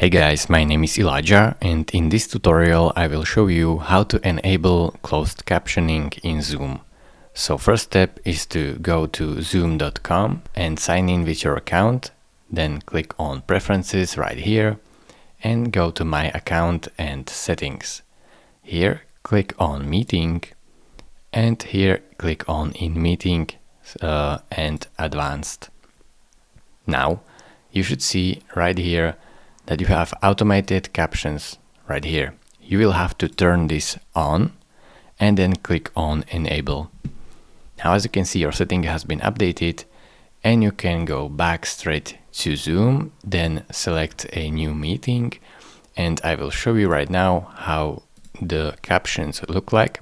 Hey guys, my name is Elijah, and in this tutorial I will show you how to enable closed captioning in Zoom. So first step is to go to zoom.com and sign in with your account, then click on Preferences right here and go to My Account and Settings. Here click on Meeting and here click on In Meeting and Advanced. Now you should see right here that you have automated captions right here. You will have to turn this on and then click on Enable. Now as you can see, your setting has been updated and you can go back straight to Zoom, then select a new meeting, and I will show you right now how the captions look like.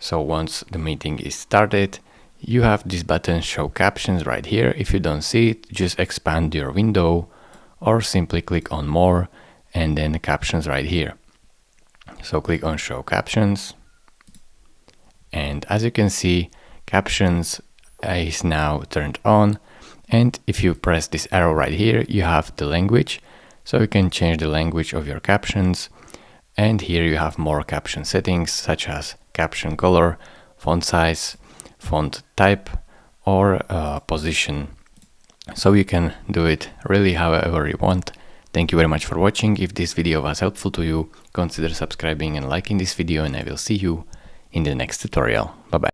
So once the meeting is started, you have this button Show Captions right here. If you don't see it, just expand your window or simply click on More and then Captions right here. So click on Show Captions, and as you can see, Captions is now turned on, and if you press this arrow right here, you have the language, so you can change the language of your captions, and here you have more caption settings such as caption color, font size, font type, or position. So you can do it really however you want. Thank you very much for watching. If this video was helpful to you, consider subscribing and liking this video, and I will see you in the next tutorial. Bye bye.